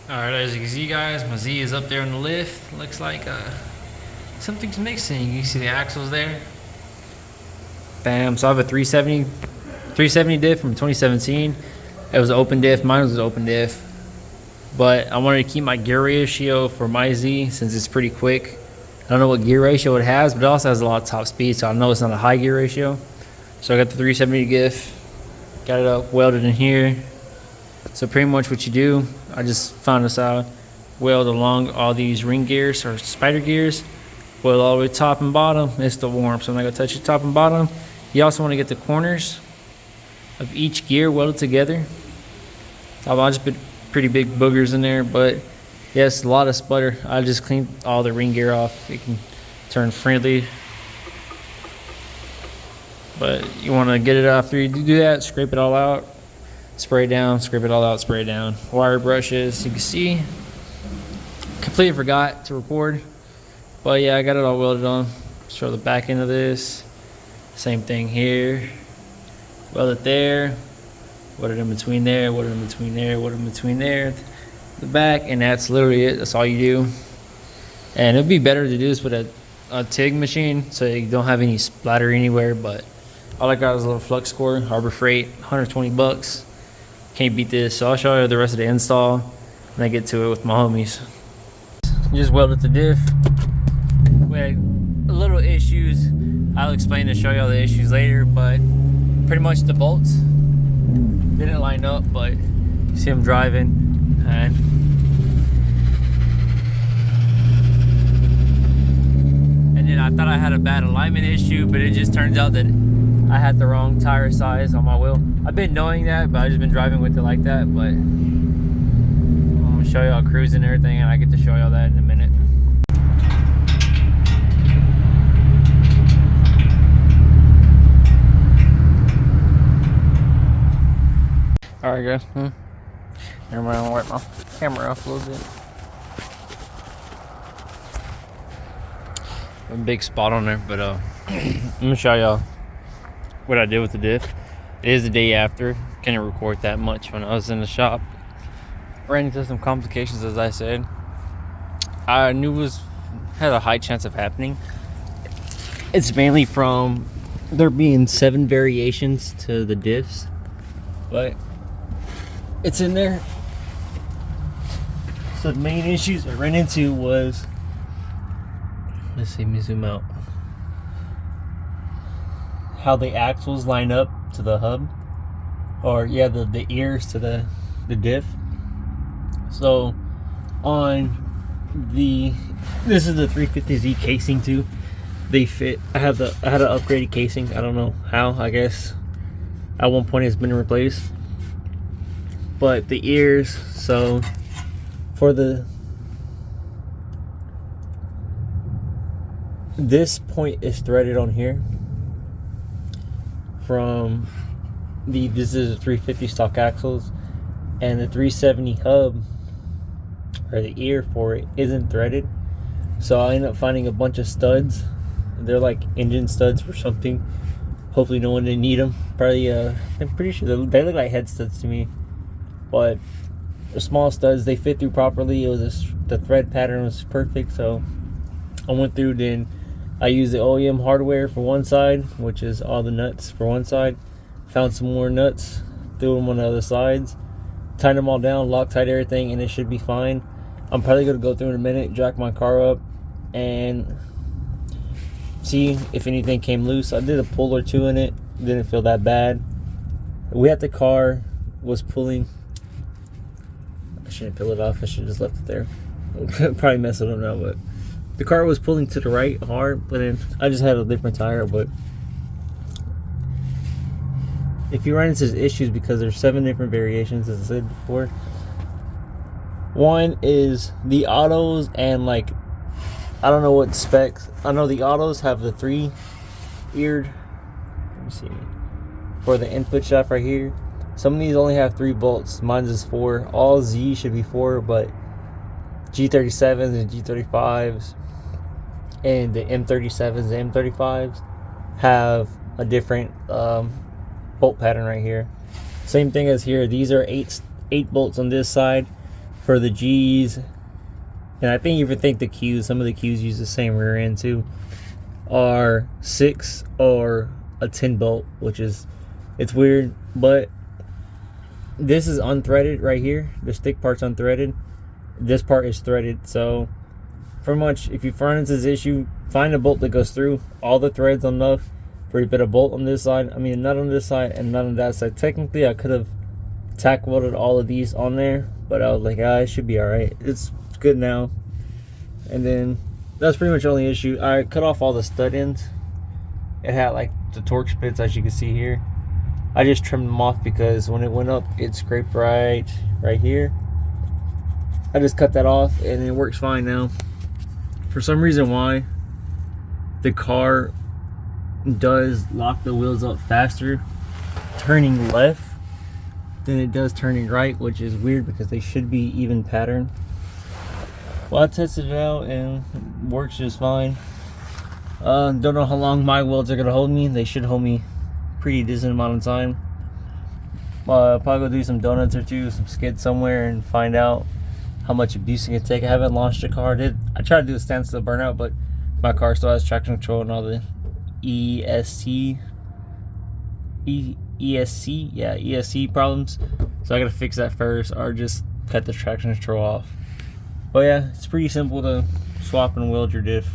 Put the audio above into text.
Alright, as you can see guys, my Z is up there in the lift. Looks like something's missing. You see the axles there? Bam, so I have a 370 diff from 2017. It was an open diff, mine was an open diff. But I wanted to keep my gear ratio for my Z since it's pretty quick. I don't know what gear ratio it has, but it also has a lot of top speed, so I know it's not a high gear ratio. So I got the 370 diff, got it up, welded in here. So pretty much what you do, I just found this out, weld along all these ring gears or spider gears, weld all the way top and bottom. It's the warm, so I'm not gonna touch the top and bottom. You also want to get the corners of each gear welded together. I'll just put pretty big boogers in there, but yes, a lot of sputter. I just cleaned all the ring gear off. It can turn friendly, but you want to get it after you do that. Scrape it all out. Spray it down, scrape it all out, spray it down. Wire brushes, you can see. Completely forgot to record. But yeah, I got it all welded on. Show the back end of this. Same thing here. Weld it there. Weld it in between there, weld it in between there, weld it in between there. The back, and that's literally it. That's all you do. And it'd be better to do this with a TIG machine so you don't have any splatter anywhere, but all I got is a little flux core, Harbor Freight, 120 bucks. Can't beat this, so I'll show you the rest of the install when I get to it with my homies. Just welded the diff. We had a little issues. I'll explain and show you all the issues later, but pretty much the bolts didn't line up, but you see them driving, and then I thought I had a bad alignment issue, but it just turns out that I had the wrong tire size on my wheel. I've been knowing that, but I've just been driving with it like that. But I'm gonna show y'all cruising and everything, and I get to show y'all that in a minute. Alright guys, never mind, I'll wipe my camera off a little bit. A big spot on there, but I'm gonna show y'all what I did with the diff. It is the day after. Couldn't record that much when I was in the shop. Ran into some complications, as I said. I knew it had a high chance of happening. It's mainly from there being 7 variations to the diffs, but it's in there. So the main issues I ran into was, let me zoom out, how the axles line up to the hub, or yeah, the ears to the diff. So on this is the 350Z casing too. They fit. I had an upgraded casing. I don't know how. I guess at one point it's been replaced. But the ears, so for this point is threaded on here from this is a 350 stock axles, and the 370 hub, or the ear for it, isn't threaded. So I ended up finding a bunch of studs. They're like engine studs for something. Hopefully no one didn't need them. Probably I'm pretty sure they look like head studs to me, but they're small studs. They fit through properly. It was the thread pattern was perfect. So I went through, then I used the OEM hardware for one side, which is all the nuts for one side. Found some more nuts, threw them on the other sides, tightened them all down, Loctite everything, and it should be fine. I'm probably going to go through in a minute, jack my car up, and see if anything came loose. I did a pull or two in it, didn't feel that bad. We had the car was pulling. I shouldn't peel it off, I should have just left it there. Probably mess it up now, but the car was pulling to the right hard, but then I just had a different tire. But if you run into issues, because there's 7 different variations, as I said before. One is the autos, and like I don't know what specs. I know the autos have the 3-eared. Let me see. For the input shaft right here. Some of these only have 3 bolts. Mine's is 4. All Z should be 4, but G37s and G35s and the M37s and M35s have a different bolt pattern right here. Same thing as here. These are 8 bolts on this side. for the G's, and I think even the Q's, some of the Q's use the same rear end too, are 6 or a 10 bolt, which is, it's weird, but this is unthreaded right here. The stick part's unthreaded. This part is threaded. So pretty much, if you run into this issue, find a bolt that goes through all the threads enough for you to put a bolt on this side. I mean, not on this side and not on that side. Technically, I could have tack welded all of these on there, but I was like, it should be all right. It's good now. And then that's pretty much the only issue. I cut off all the stud ends. It had like the Torx bits, as you can see here. I just trimmed them off because when it went up, it scraped right here. I just cut that off and it works fine now. For some reason why, the car does lock the wheels up faster turning left than it does turning right, which is weird because they should be even pattern. Well, I tested it out and it works just fine. Don't know how long my welds are gonna hold me. They should hold me pretty decent amount of time. Probably go do some donuts or two, some skids somewhere, and find out how much abuse it can take. I haven't launched the car. I tried to do a standstill burnout, but my car still has traction control and all the ESC problems. So I gotta fix that first, or just cut the traction control off. But yeah, it's pretty simple to swap and weld your diff.